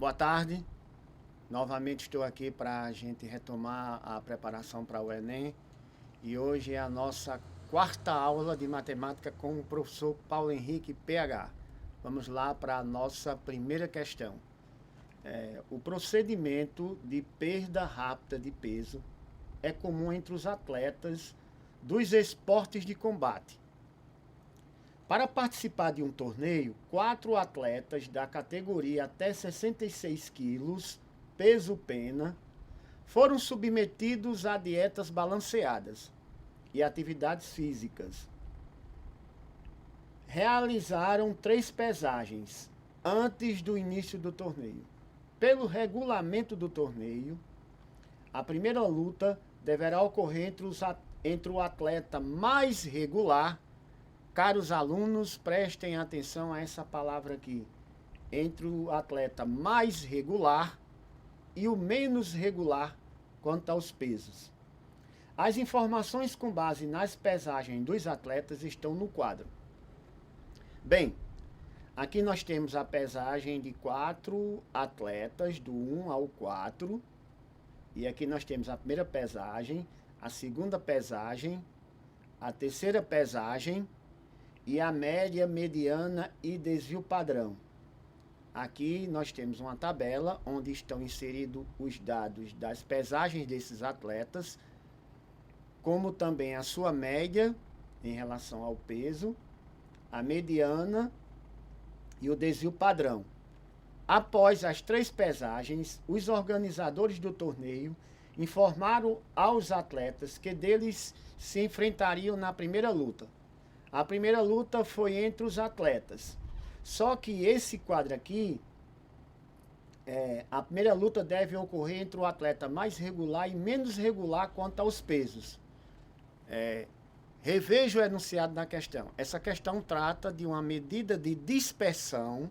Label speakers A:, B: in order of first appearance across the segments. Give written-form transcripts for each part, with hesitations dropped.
A: Boa tarde. Novamente estou aqui para a gente retomar a preparação para o Enem. E hoje é a nossa quarta aula de matemática com o professor Paulo Henrique PH. Vamos lá para a nossa primeira questão. O procedimento de perda rápida de peso é comum entre os atletas dos esportes de combate. Para participar de um torneio, 4 atletas da categoria até 66 quilos, peso pena, foram submetidos a dietas balanceadas e atividades físicas. Realizaram 3 pesagens antes do início do torneio. Pelo regulamento do torneio, a primeira luta deverá ocorrer entre o atleta mais regular. Caros alunos, prestem atenção a essa palavra aqui. Entre o atleta mais regular e o menos regular quanto aos pesos. As informações com base nas pesagens dos atletas estão no quadro. Bem, aqui nós temos a pesagem de 4 atletas, do 1 ao 4. E aqui nós temos a primeira pesagem, a segunda pesagem, a terceira pesagem e a média, mediana e desvio padrão. Aqui nós temos uma tabela onde estão inseridos os dados das pesagens desses atletas, como também a sua média em relação ao peso, a mediana e o desvio padrão. Após as 3 pesagens, os organizadores do torneio informaram aos atletas que deles se enfrentariam na primeira luta. A primeira luta foi entre os atletas. Só que esse quadro aqui, a primeira luta deve ocorrer entre o atleta mais regular e menos regular quanto aos pesos. Reveja o enunciado da questão. Essa questão trata de uma medida de dispersão,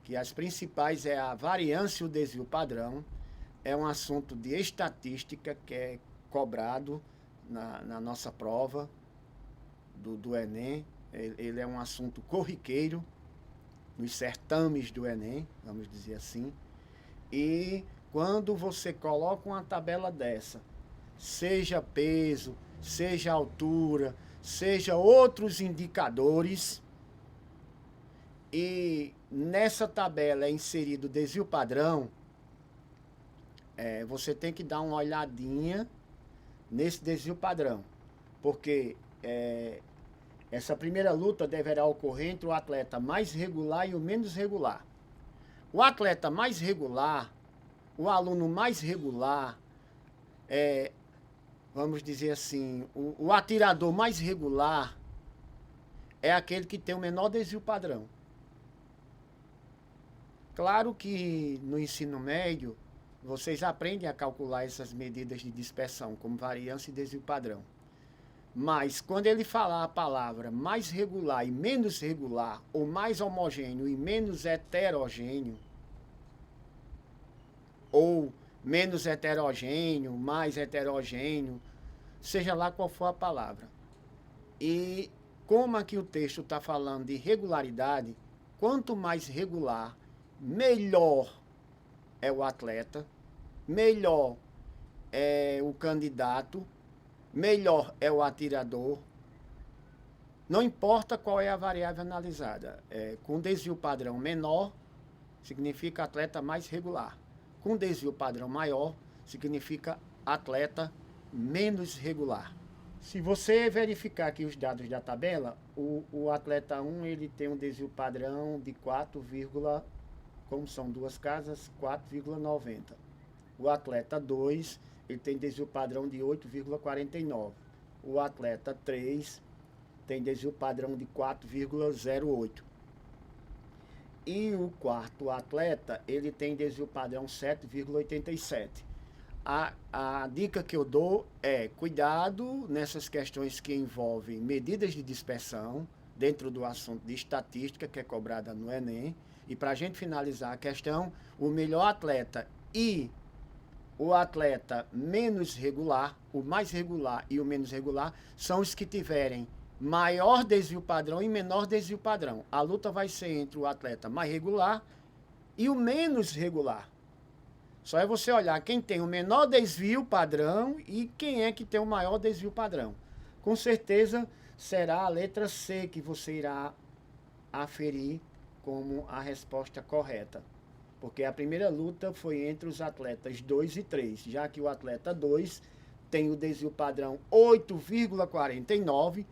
A: que as principais é a variância e o desvio padrão. É um assunto de estatística que é cobrado na nossa prova do Enem. Ele é um assunto corriqueiro nos certames do Enem, vamos dizer assim. E quando você coloca uma tabela dessa, seja peso, seja altura, seja outros indicadores, e nessa tabela é inserido o desvio padrão, você tem que dar uma olhadinha nesse desvio padrão, porque essa primeira luta deverá ocorrer entre o atleta mais regular e o menos regular. O atleta mais regular, o aluno mais regular, vamos dizer assim, o atirador mais regular é aquele que tem o menor desvio padrão. Claro que no ensino médio, vocês aprendem a calcular essas medidas de dispersão, como variância e desvio padrão. Mas quando ele falar a palavra mais regular e menos regular, ou mais homogêneo e menos heterogêneo, ou menos heterogêneo, mais heterogêneo, seja lá qual for a palavra. E como aqui o texto está falando de regularidade, quanto mais regular, melhor é o atleta, melhor é o candidato, melhor é o atirador. Não importa qual é a variável analisada. Com desvio padrão menor, significa atleta mais regular. Com desvio padrão maior, significa atleta menos regular. Se você verificar aqui os dados da tabela, o atleta 1 ele tem um desvio padrão de 4, como são 2 casas, 4,90. O atleta 2 ele tem desvio padrão de 8,49. O atleta 3 tem desvio padrão de 4,08. E o quarto atleta, ele tem desvio padrão 7,87. A dica que eu dou é cuidado nessas questões que envolvem medidas de dispersão, dentro do assunto de estatística, que é cobrada no Enem. E para a gente finalizar a questão, o melhor atleta e o atleta menos regular, o mais regular e o menos regular, são os que tiverem maior desvio padrão e menor desvio padrão. A luta vai ser entre o atleta mais regular e o menos regular. Só é você olhar quem tem o menor desvio padrão e quem é que tem o maior desvio padrão. Com certeza será a letra C que você irá aferir como a resposta correta. Porque a primeira luta foi entre os atletas 2 e 3, já que o atleta 2 tem o desvio padrão 8,49,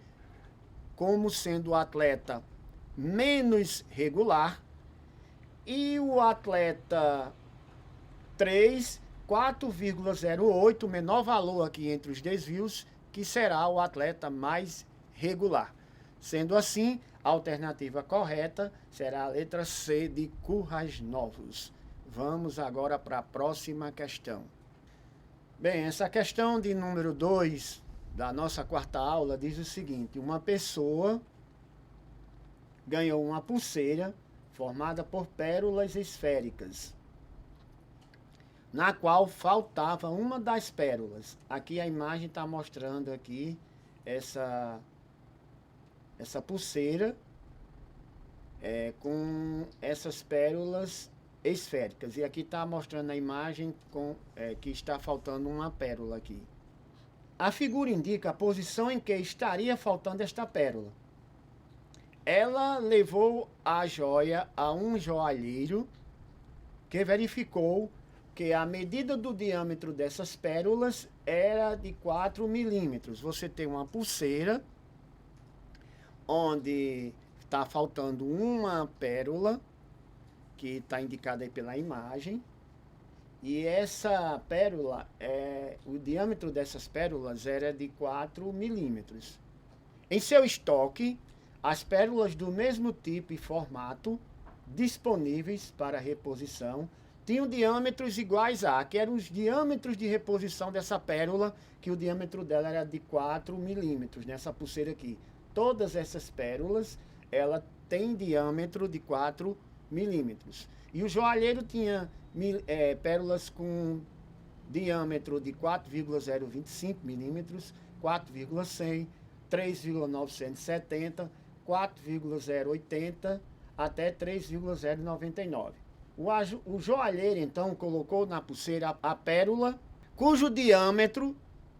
A: como sendo o atleta menos regular, e o atleta 3, 4,08, menor valor aqui entre os desvios, que será o atleta mais regular. Sendo assim, a alternativa correta será a letra C de Currais Novos. Vamos agora para a próxima questão. Bem, essa questão de número 2 da nossa quarta aula diz o seguinte: uma pessoa ganhou uma pulseira formada por pérolas esféricas, na qual faltava uma das pérolas. Aqui a imagem está mostrando aqui essa pulseira com essas pérolas esféricas. E aqui está mostrando a imagem que está faltando uma pérola aqui. A figura indica a posição em que estaria faltando esta pérola. Ela levou a joia a um joalheiro que verificou que a medida do diâmetro dessas pérolas era de 4 milímetros. Você tem uma pulseira onde está faltando uma pérola, que está indicada aí pela imagem, e essa pérola, o diâmetro dessas pérolas era de 4 milímetros. Em seu estoque, as pérolas do mesmo tipo e formato disponíveis para reposição tinham diâmetros iguais que eram os diâmetros de reposição dessa pérola, que o diâmetro dela era de 4 milímetros, nessa pulseira aqui. Todas essas pérolas, ela tem diâmetro de 4 milímetros. E o joalheiro tinha pérolas com diâmetro de 4,025 milímetros, 4,100, 3,970, 4,080 até 3,099. O joalheiro, então, colocou na pulseira a pérola, cujo diâmetro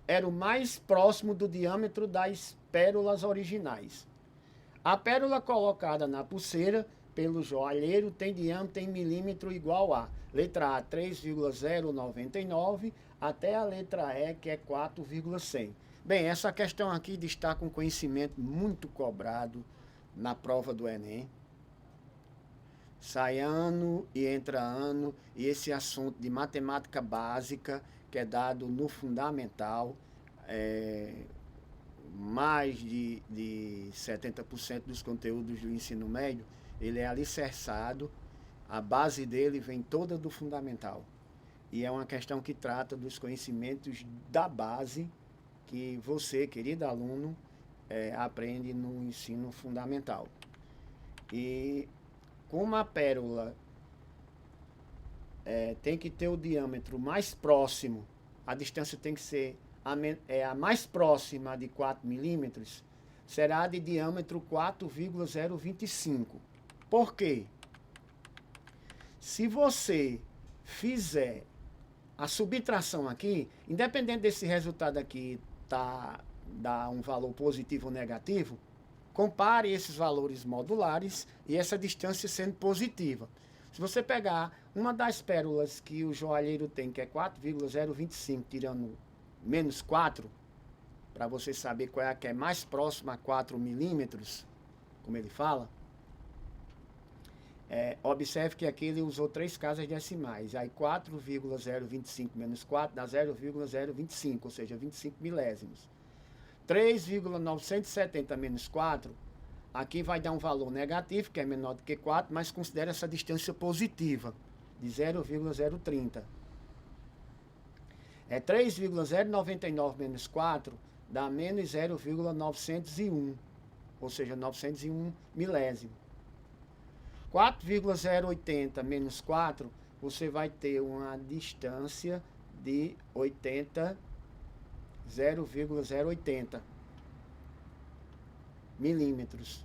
A: era o mais próximo do diâmetro das pérolas originais. A pérola colocada na pulseira pelo joalheiro tem diâmetro em milímetro igual a letra A, 3,099, até a letra E, que é 4,100. Bem, essa questão aqui destaca um conhecimento muito cobrado na prova do Enem. Sai ano e entra ano, e esse assunto de matemática básica, que é dado no fundamental, mais de 70% dos conteúdos do ensino médio, ele é alicerçado, a base dele vem toda do fundamental. E é uma questão que trata dos conhecimentos da base que você, querido aluno, aprende no ensino fundamental. E como a pérola tem que ter o diâmetro mais próximo, a distância tem que ser a mais próxima de 4 milímetros, será de diâmetro 4,025. Por quê? Se você fizer a subtração aqui, independente desse resultado aqui dar um valor positivo ou negativo, compare esses valores modulares e essa distância sendo positiva. Se você pegar uma das pérolas que o joalheiro tem, que é 4,025, tirando menos 4, para você saber qual é a que é mais próxima a 4 milímetros, como ele fala, observe que aqui ele usou 3 casas decimais. Aí 4,025 menos 4 dá 0,025, ou seja, 25 milésimos. 3,970 menos 4, aqui vai dar um valor negativo, que é menor do que 4, mas considera essa distância positiva, de 0,030. 3,099 menos 4 dá menos 0,901, ou seja, 901 milésimo. 4,080 menos 4, você vai ter uma distância de 0,080 milímetros.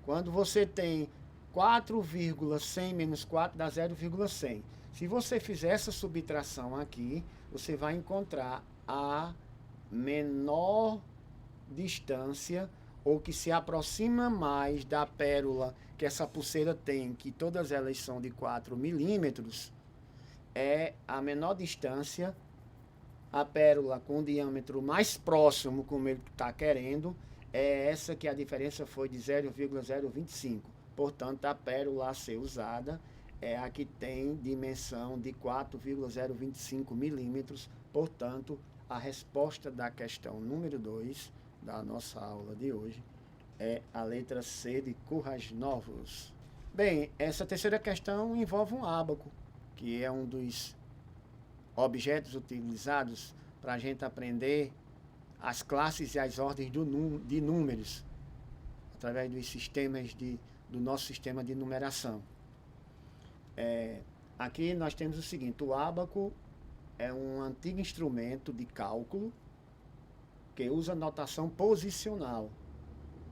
A: Quando você tem 4,100 menos 4 dá 0,100. Se você fizer essa subtração aqui, você vai encontrar a menor distância, ou que se aproxima mais da pérola que essa pulseira tem, que todas elas são de 4 milímetros, é a menor distância, a pérola com o diâmetro mais próximo, como ele está querendo, é essa que a diferença foi de 0,025. Portanto, a pérola a ser usada é a que tem dimensão de 4,025 milímetros. Portanto, a resposta da questão número 2 da nossa aula de hoje é a letra C de Currais Novos. Bem, essa terceira questão envolve um ábaco, que é um dos objetos utilizados para a gente aprender as classes e as ordens de números, através dos sistemas do nosso sistema de numeração. Aqui nós temos o seguinte: o ábaco é um antigo instrumento de cálculo que usa notação posicional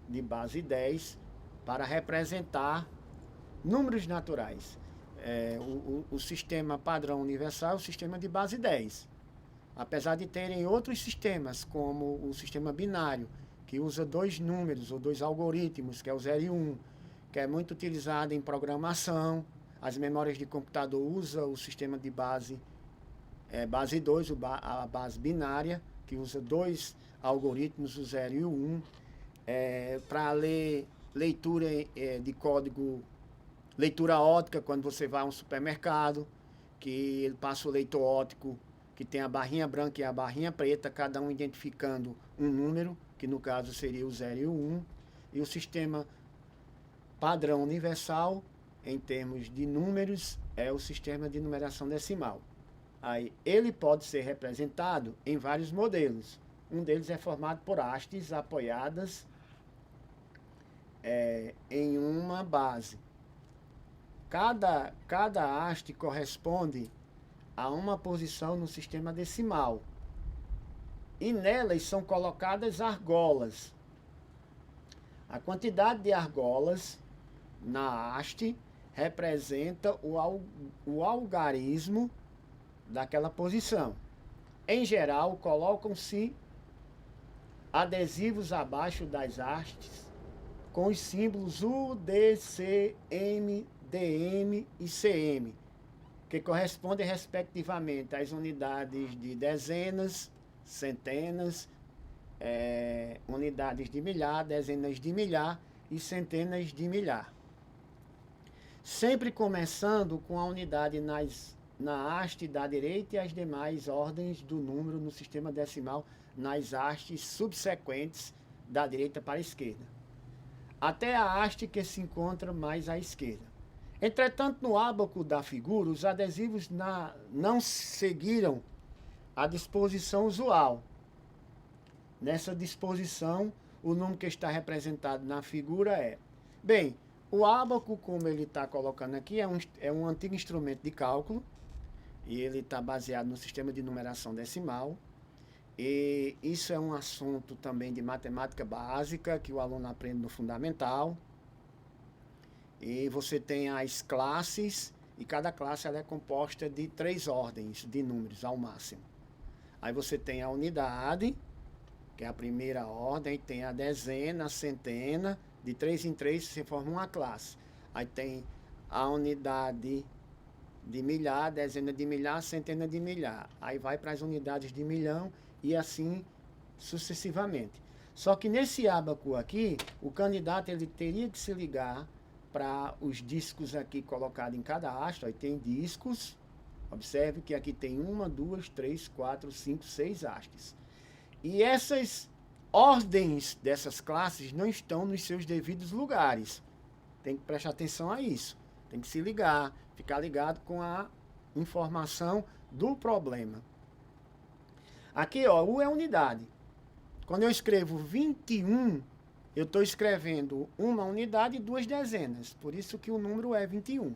A: de base 10 para representar números naturais. O sistema padrão universal é o sistema de base 10. Apesar de terem outros sistemas, como o sistema binário, que usa 2 números ou 2 algoritmos, que é o 0 e 1, que é muito utilizado em programação. As memórias de computador usam o sistema de base 2, a base binária, que usa 2 algoritmos, o 0 e o 1, para leitura de código, leitura óptica, quando você vai a um supermercado, que ele passa o leitor óptico, que tem a barrinha branca e a barrinha preta, cada um identificando um número, que no caso seria o 0 e o 1, e o sistema padrão universal, em termos de números, é o sistema de numeração decimal. Aí, ele pode ser representado em vários modelos. Um deles é formado por hastes apoiadas em uma base. Cada haste corresponde a uma posição no sistema decimal. E nelas são colocadas argolas. A quantidade de argolas na haste representa o algarismo daquela posição. Em geral, colocam-se adesivos abaixo das hastes com os símbolos U, D, C, M, DM e CM, que correspondem respectivamente às unidades de dezenas, centenas, unidades de milhar, dezenas de milhar e centenas de milhar. Sempre começando com a unidade na haste da direita e as demais ordens do número no sistema decimal nas hastes subsequentes da direita para a esquerda, até a haste que se encontra mais à esquerda. Entretanto, no ábaco da figura, os adesivos não seguiram a disposição usual. Nessa disposição, o número que está representado na figura é... Bem, o ábaco, como ele está colocando aqui, é um antigo instrumento de cálculo, e ele está baseado no sistema de numeração decimal. E isso é um assunto também de matemática básica, que o aluno aprende no fundamental. E você tem as classes, e cada classe ela é composta de 3 ordens de números ao máximo. Aí você tem a unidade, que é a primeira ordem, tem a dezena, a centena, de 3 em 3 você forma uma classe. Aí tem a unidade de milhar, dezena de milhar, centena de milhar. Aí vai para as unidades de milhão e assim sucessivamente. Só que nesse ábaco aqui, o candidato ele teria que se ligar para os discos aqui colocados em cada haste. Aí tem discos, observe que aqui tem 1, 2, 3, 4, 5, 6 hastes. E essas ordens dessas classes não estão nos seus devidos lugares. Tem que prestar atenção a isso. Tem que se ligar, ficar ligado com a informação do problema. Aqui, ó, U é unidade. Quando eu escrevo 21, eu estou escrevendo uma unidade e 2 dezenas. Por isso que o número é 21.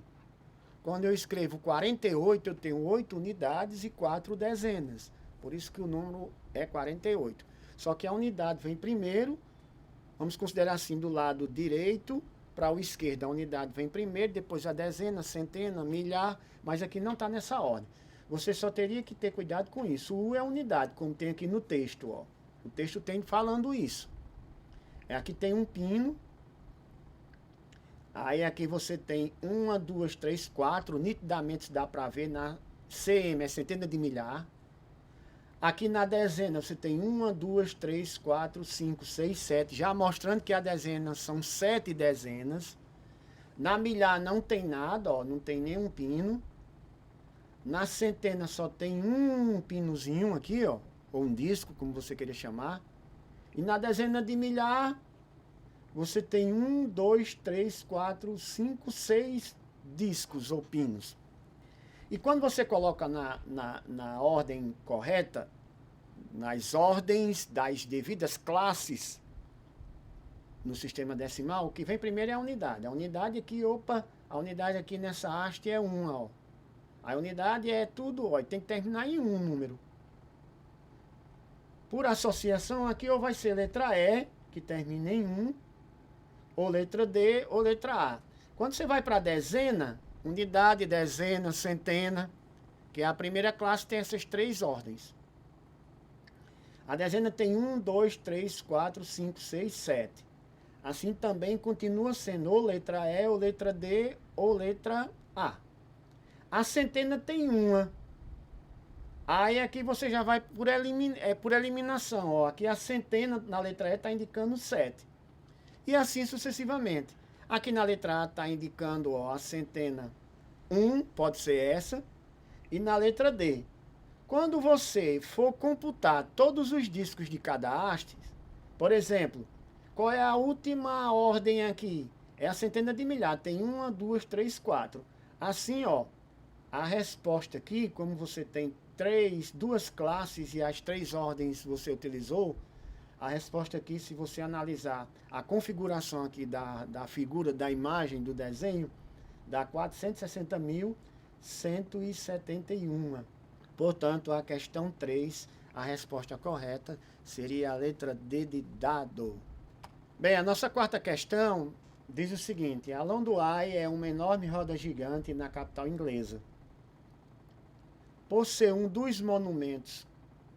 A: Quando eu escrevo 48, eu tenho 8 unidades e 4 dezenas. Por isso que o número é 48. Só que a unidade vem primeiro, vamos considerar assim, do lado direito para o esquerdo, a unidade vem primeiro, depois a dezena, centena, milhar, mas aqui não está nessa ordem. Você só teria que ter cuidado com isso. O U é unidade, como tem aqui no texto, ó. O texto tem falando isso. Aqui tem um pino. Aí aqui você tem 1, 2, 3, 4. Nitidamente dá para ver na cm, é centena de milhar. Aqui na dezena você tem 1, 2, 3, 4, 5, 6, 7. Já mostrando que a dezena são 7 dezenas. Na milhar não tem nada, ó, não tem nenhum pino. Na centena só tem um pinozinho aqui, ó, ou um disco, como você queira chamar. E na dezena de milhar, você tem 1, 2, 3, 4, 5, 6 discos ou pinos. E quando você coloca na ordem correta, nas ordens das devidas classes, no sistema decimal, o que vem primeiro é a unidade. A unidade aqui, a unidade aqui nessa haste é 1, ó. A unidade é tudo, ó, tem que terminar em um número. Por associação, aqui ou vai ser letra E, que termina em 1, ou letra D, ou letra A. Quando você vai para a dezena, unidade, dezena, centena, que é a primeira classe, tem essas 3 ordens. A dezena tem 1, 2, 3, 4, 5, 6, 7. Assim também continua sendo ou letra E, ou letra D, ou letra A. A centena tem uma. Aí aqui você já vai por eliminação. Ó. Aqui a centena na letra E está indicando 7. E assim sucessivamente. Aqui na letra A está indicando, ó, a centena 1, pode ser essa. E na letra D. Quando você for computar todos os discos de cada haste, por exemplo, qual é a última ordem aqui? É a centena de milhar. Tem 1, 2, 3, 4. Assim, ó. A resposta aqui, como você tem 2 classes e as 3 ordens você utilizou, a resposta aqui, se você analisar a configuração aqui da figura, da imagem, do desenho, dá 460.171. Portanto, a questão 3, a resposta correta seria a letra D de dado. Bem, a nossa quarta questão diz o seguinte: a London Eye é uma enorme roda gigante na capital inglesa. Por ser um dos monumentos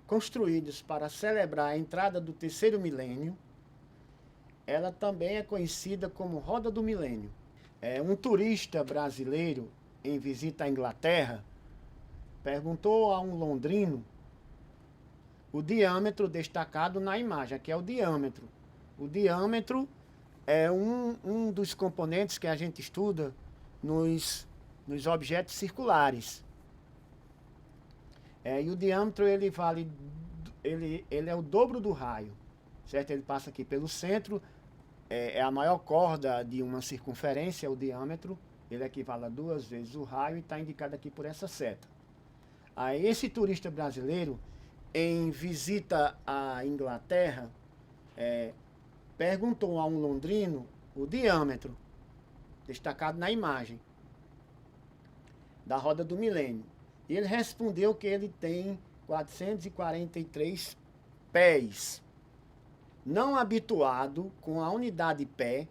A: construídos para celebrar a entrada do 3º milênio, ela também é conhecida como Roda do Milênio. Um turista brasileiro em visita à Inglaterra perguntou a um londrino o diâmetro destacado na imagem. Aqui é o diâmetro. O diâmetro é um dos componentes que a gente estuda nos objetos circulares. E o diâmetro ele é o dobro do raio, certo? Ele passa aqui pelo centro, é a maior corda de uma circunferência, o diâmetro, ele equivale a 2 vezes o raio e está indicado aqui por essa seta. Aí esse turista brasileiro, em visita à Inglaterra, perguntou a um londrino o diâmetro, destacado na imagem, da roda do milênio. E ele respondeu que ele tem 443 pés. Não habituado com a unidade pé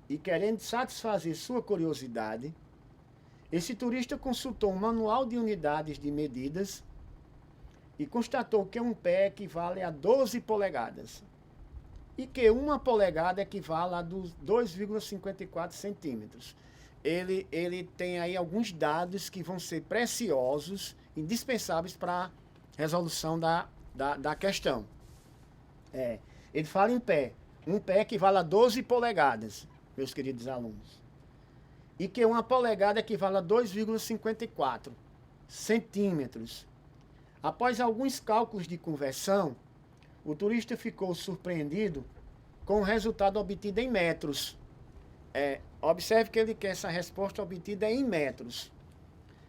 A: e querendo satisfazer sua curiosidade, esse turista consultou um manual de unidades de medidas e constatou que um pé equivale a 12 polegadas e que 1 polegada equivale a 2,54 centímetros. Ele tem aí alguns dados que vão ser preciosos, indispensáveis para a resolução da questão. Ele fala em pé. Um pé equivale a 12 polegadas, meus queridos alunos. E que 1 polegada equivale a 2,54 centímetros. Após alguns cálculos de conversão, o turista ficou surpreendido com o resultado obtido em metros. Observe que ele quer essa resposta obtida em metros.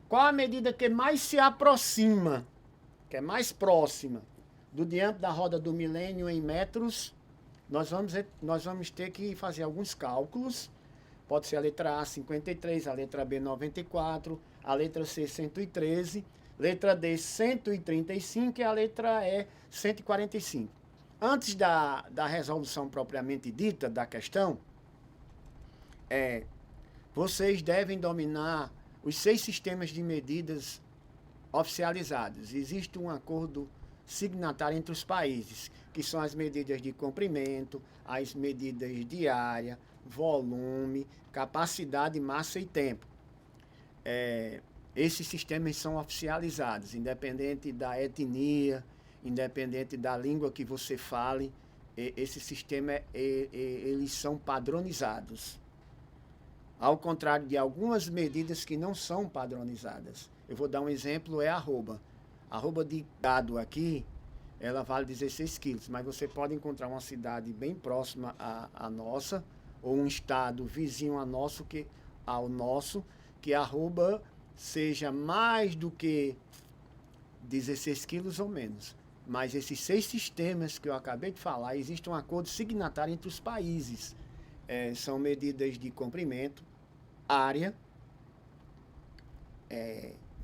A: Qual a medida que mais se aproxima, que é mais próxima do diâmetro da roda do milênio em metros? Nós vamos ter que fazer alguns cálculos. Pode ser a letra A, 53, a letra B, 94, a letra C, 113, letra D, 135 e a letra E, 145. Antes da resolução propriamente dita da questão, é: vocês devem dominar os 6 sistemas de medidas oficializados. Existe um acordo signatário entre os países, que são as medidas de comprimento, as medidas de área, volume, capacidade, massa e tempo. Esses sistemas são oficializados, independente da etnia, independente da língua que você fale, esse sistema, eles são padronizados. Ao contrário de algumas medidas que não são padronizadas. Eu vou dar um exemplo, é a arroba. A arroba de gado aqui, ela vale 16 quilos, mas você pode encontrar uma cidade bem próxima à nossa, ou um estado vizinho ao nosso, que a arroba seja mais do que 16 quilos ou menos. Mas esses 6 sistemas que eu acabei de falar, existe um acordo signatário entre os países. São medidas de comprimento, área,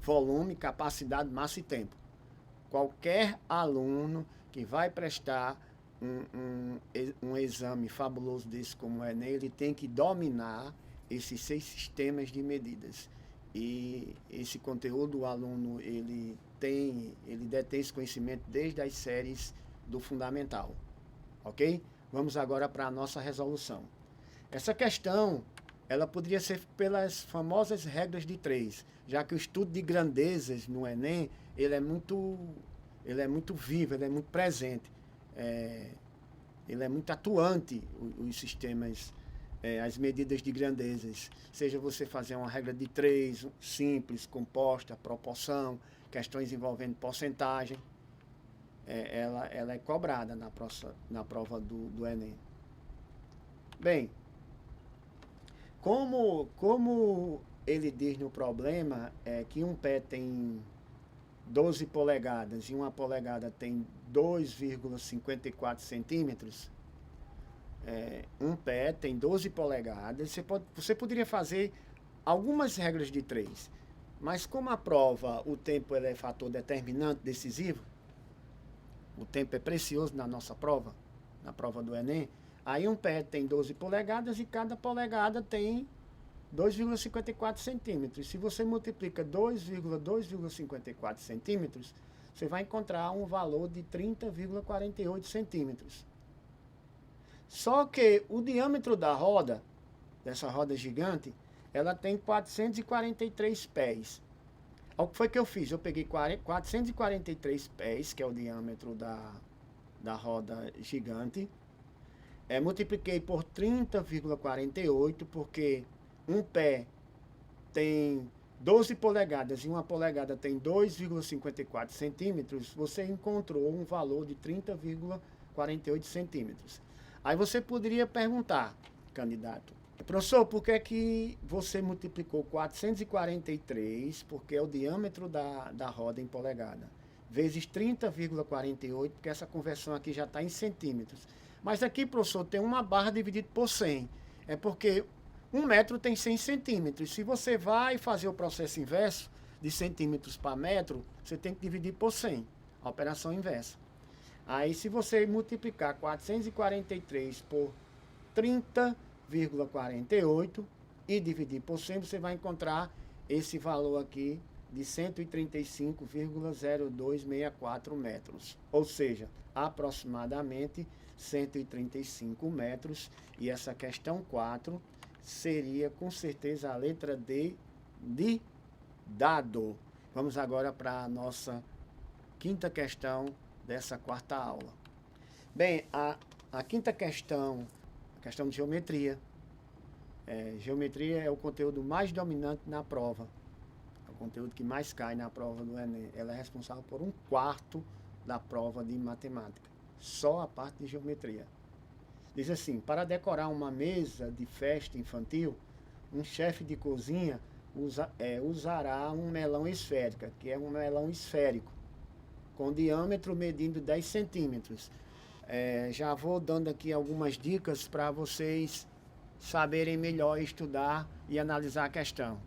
A: volume, capacidade, massa e tempo. Qualquer aluno que vai prestar um exame fabuloso desse como o Enem, ele tem que dominar esses 6 sistemas de medidas. E esse conteúdo, o aluno, ele detém esse conhecimento desde as séries do fundamental. Ok? Vamos agora para a nossa resolução. Essa questão, ela poderia ser pelas famosas regras de 3, já que o estudo de grandezas no Enem, ele é muito vivo, ele é muito presente, ele é muito atuante, os sistemas, as medidas de grandezas, seja você fazer uma regra de 3, simples, composta, proporção, questões envolvendo porcentagem, ela é cobrada na prova do Enem. Bem, como ele diz no problema, que um pé tem 12 polegadas e uma polegada tem 2,54 centímetros, um pé tem 12 polegadas, você poderia fazer algumas regras de 3, mas como a prova, o tempo é fator determinante, decisivo, o tempo é precioso na nossa prova, na prova do Enem, aí um pé tem 12 polegadas e cada polegada tem 2,54 centímetros. Se você multiplica 2,54 centímetros, você vai encontrar um valor de 30,48 centímetros. Só que o diâmetro da roda, dessa roda gigante, ela tem 443 pés. O que foi que eu fiz? Eu peguei 443 pés, que é o diâmetro da roda gigante, multipliquei por 30,48, porque um pé tem 12 polegadas e uma polegada tem 2,54 centímetros, você encontrou um valor de 30,48 centímetros. Aí você poderia perguntar, candidato, professor, por que você multiplicou 443, porque é o diâmetro da roda em polegada, vezes 30,48, porque essa conversão aqui já está em centímetros. Mas aqui, professor, tem uma barra dividida por 100. É porque 1 metro tem 100 centímetros. Se você vai fazer o processo inverso, de centímetros para metro, você tem que dividir por 100, a operação inversa. Aí, se você multiplicar 443 por 30,48 e dividir por 100, você vai encontrar esse valor aqui de 135,0264 metros. Ou seja, aproximadamente 135 metros. E essa questão 4 seria com certeza a letra D de dado. Vamos agora para a nossa quinta questão dessa quarta aula. Bem, a quinta questão, a questão de geometria. Geometria é o conteúdo mais dominante na prova. É o conteúdo que mais cai na prova do Enem. Ela é responsável por 1/4 da prova de matemática. Só a parte de geometria. Diz assim: para decorar uma mesa de festa infantil, um chefe de cozinha usará um melão esférico, que é um melão esférico, com diâmetro medindo 10 centímetros. Já vou dando aqui algumas dicas para vocês saberem melhor estudar e analisar a questão.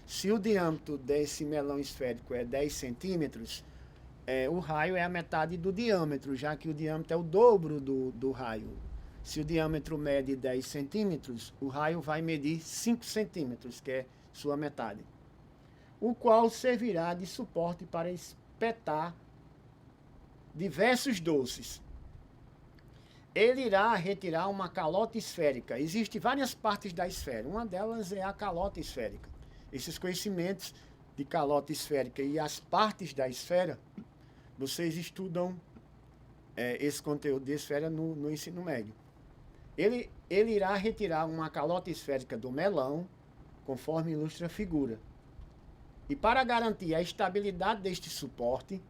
A: Se o diâmetro desse melão esférico é 10 centímetros, o raio é a metade do diâmetro, já que o diâmetro é o dobro do raio. Se o diâmetro mede 10 centímetros, o raio vai medir 5 centímetros, que é sua metade, o qual servirá de suporte para espetar diversos doces. Ele irá retirar uma calota esférica. Existem várias partes da esfera. Uma delas é a calota esférica. Esses conhecimentos de calota esférica e as partes da esfera, vocês estudam esse conteúdo de esfera no ensino médio. Ele irá retirar uma calota esférica do melão, conforme ilustra a figura. E para garantir a estabilidade deste suporte,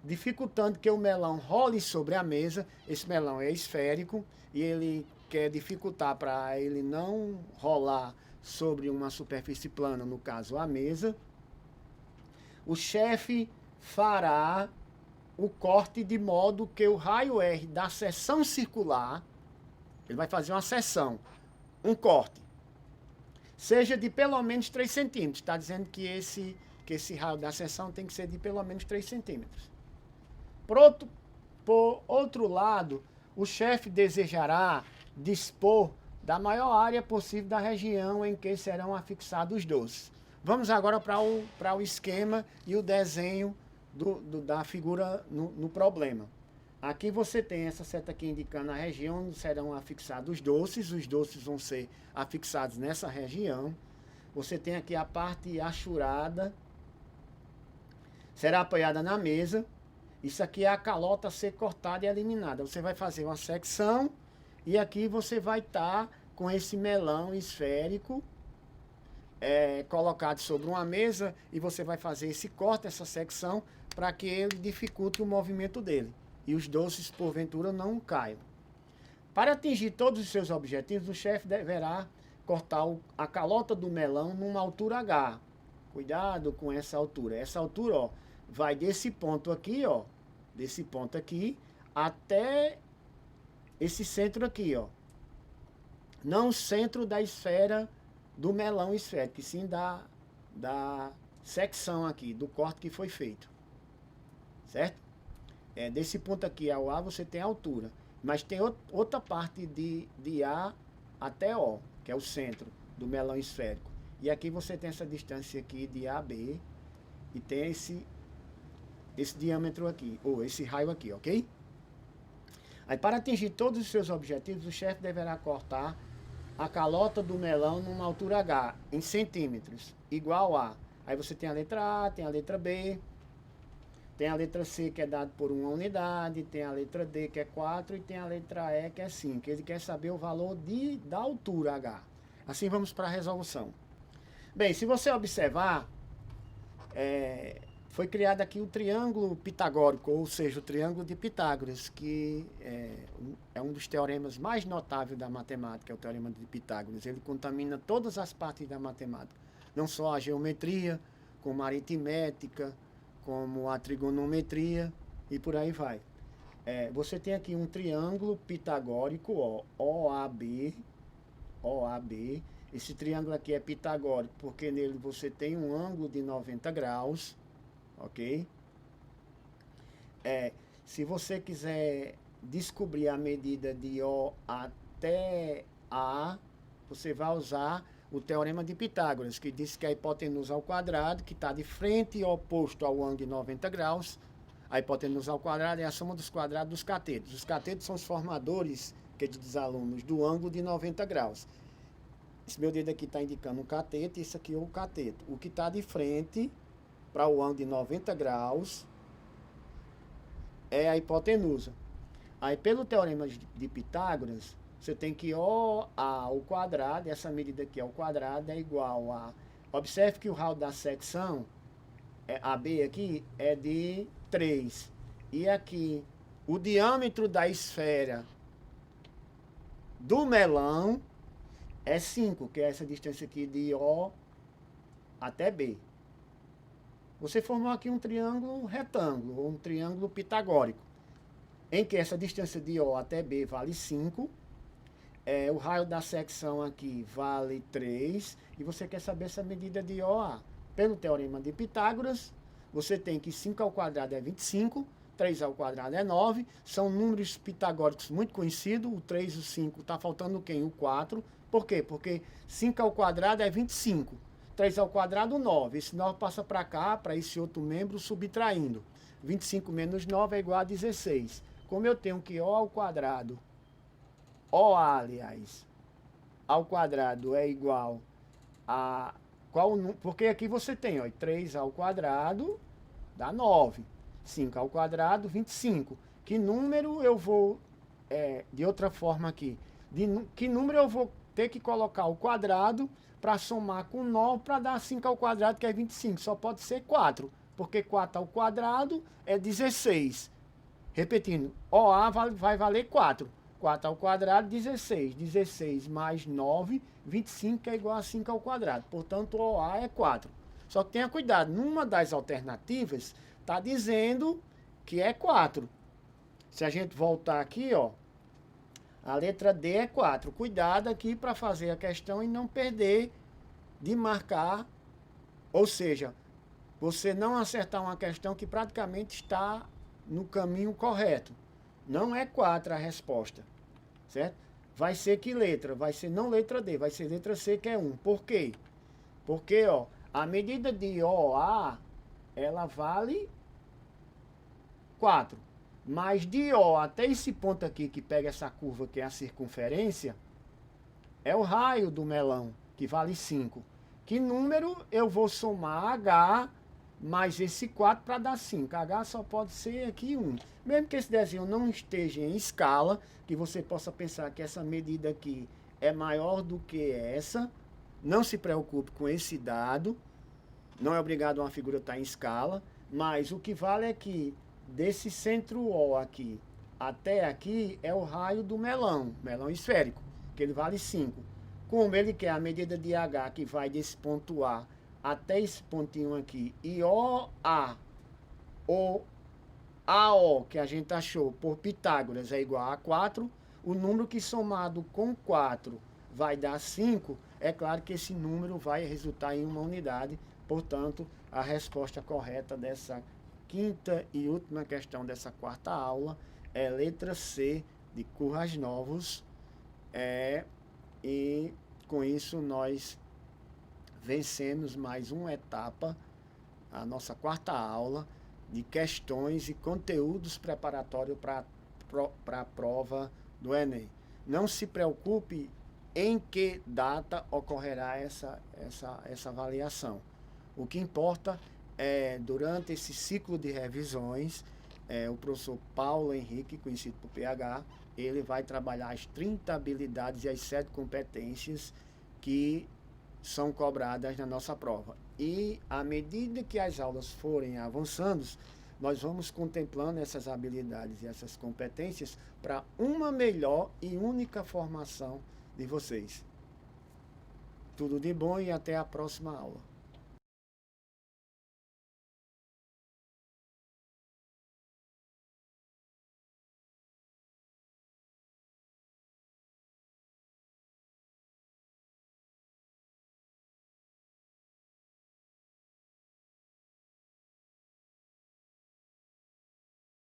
A: dificultando que o melão role sobre a mesa. Esse melão é esférico e ele quer dificultar para ele não rolar sobre uma superfície plana, no caso a mesa. O chefe fará o corte de modo que o raio R da seção circular, ele vai fazer uma seção, um corte, seja de pelo menos 3 centímetros. Está dizendo que esse raio da seção tem que ser de pelo menos 3 centímetros. Por outro lado, o chefe desejará dispor da maior área possível da região em que serão afixados os doces. Vamos agora para o esquema e o desenho da figura no problema. Aqui você tem essa seta aqui indicando a região onde serão afixados os doces vão ser afixados nessa região. Você tem aqui a parte achurada, será apoiada na mesa. Isso aqui é a calota a ser cortada e eliminada. Você vai fazer uma secção e aqui você vai estar com esse melão esférico colocado sobre uma mesa e você vai fazer esse corte, essa secção, para que ele dificulte o movimento dele e os doces, porventura, não caiam. Para atingir todos os seus objetivos, o chefe deverá cortar a calota do melão numa altura H. Cuidado com essa altura. Essa altura, ó, vai desse ponto aqui, ó, desse ponto aqui até esse centro aqui, ó. Não o centro da esfera do melão esférico, e sim da secção aqui, do corte que foi feito. Certo? Desse ponto aqui ao A você tem a altura, mas tem outra parte de A até O, que é o centro do melão esférico. E aqui você tem essa distância aqui de AB e tem esse diâmetro aqui, ou esse raio aqui, ok? Aí, para atingir todos os seus objetivos, o chefe deverá cortar a calota do melão numa altura H, em centímetros, igual a... Aí você tem a letra A, tem a letra B, tem a letra C, que é dado por 1 unidade, tem a letra D, que é 4, e tem a letra E, que é 5. Ele quer saber o valor da altura H. Assim, vamos para a resolução. Bem, se você observar, foi criado aqui o triângulo pitagórico, ou seja, o triângulo de Pitágoras, que é um dos teoremas mais notáveis da matemática, é o teorema de Pitágoras. Ele contamina todas as partes da matemática, não só a geometria, como a aritmética, como a trigonometria e por aí vai. Você tem aqui um triângulo pitagórico, ó, OAB. Esse triângulo aqui é pitagórico porque nele você tem um ângulo de 90 graus. Ok? Se você quiser descobrir a medida de O até A, você vai usar o teorema de Pitágoras, que diz que a hipotenusa ao quadrado, que está de frente e oposto ao ângulo de 90 graus, a hipotenusa ao quadrado é a soma dos quadrados dos catetos. Os catetos são os formadores, que diz alunos, do ângulo de 90 graus. Esse meu dedo aqui está indicando um cateto, e isso aqui é o cateto. O que está de frente para o ângulo de 90 graus é a hipotenusa. Aí, pelo teorema de Pitágoras, você tem que O ao quadrado, essa medida aqui ao quadrado é igual a... Observe que o raio da secção, AB aqui, é de 3. E aqui, o diâmetro da esfera do melão é 5, que é essa distância aqui de O até B. Você formou aqui um triângulo retângulo, ou um triângulo pitagórico, em que essa distância de O até B vale 5, o raio da secção aqui vale 3, e você quer saber essa medida de OA. Pelo teorema de Pitágoras, você tem que 5 ao quadrado é 25, 3 ao quadrado é 9. São números pitagóricos muito conhecidos. O 3 e o 5, está faltando quem? O 4. Por quê? Porque 5 ao quadrado é 25. 3 ao quadrado, 9. Esse 9 passa para cá, para esse outro membro, subtraindo. 25 menos 9 é igual a 16. Como eu tenho que O ao quadrado, OA, aliás, ao quadrado é igual a... Porque aqui você tem, ó, 3 ao quadrado dá 9. 5 ao quadrado, 25. Que número eu vou... de outra forma aqui. Que número eu vou ter que colocar o quadrado para somar com 9 para dar 5 ao quadrado, que é 25. Só pode ser 4, porque 4 ao quadrado é 16. Repetindo, OA vai valer 4. 4 ao quadrado, 16. 16 mais 9, 25 é igual a 5 ao quadrado. Portanto, OA é 4. Só que tenha cuidado, numa das alternativas, está dizendo que é 4. Se a gente voltar aqui, ó, a letra D é 4. Cuidado aqui para fazer a questão e não perder de marcar. Ou seja, você não acertar uma questão que praticamente está no caminho correto. Não é 4 a resposta, certo? Vai ser que letra? Vai ser não letra D, vai ser letra C, que é 1. Por quê? Porque, ó, a medida de OA, ela vale 4. Mas de O até esse ponto aqui, que pega essa curva, que é a circunferência, é o raio do melão, que vale 5. Que número eu vou somar H mais esse 4 para dar 5? H só pode ser aqui 1. Mesmo que esse desenho não esteja em escala, que você possa pensar que essa medida aqui é maior do que essa, não se preocupe com esse dado. Não é obrigado uma figura estar em escala, mas o que vale é que desse centro O aqui até aqui é o raio do melão esférico, que ele vale 5. Como ele quer a medida de H, que vai desse ponto A até esse pontinho aqui, e OA, ou AO, que a gente achou por Pitágoras, é igual a 4, o número que somado com 4 vai dar 5, é claro que esse número vai resultar em uma unidade. Portanto, a resposta correta dessa quinta e última questão dessa quarta aula é letra C, de Currais Novos. E com isso nós vencemos mais uma etapa, a nossa quarta aula, de questões e conteúdos preparatórios para a prova do Enem. Não se preocupe em que data ocorrerá essa avaliação. O que importa é, durante esse ciclo de revisões, o professor Paulo Henrique, conhecido por PH, ele vai trabalhar as 30 habilidades e as 7 competências que são cobradas na nossa prova. E à medida que as aulas forem avançando, nós vamos contemplando essas habilidades e essas competências para uma melhor e única formação de vocês. Tudo de bom e até a próxima aula.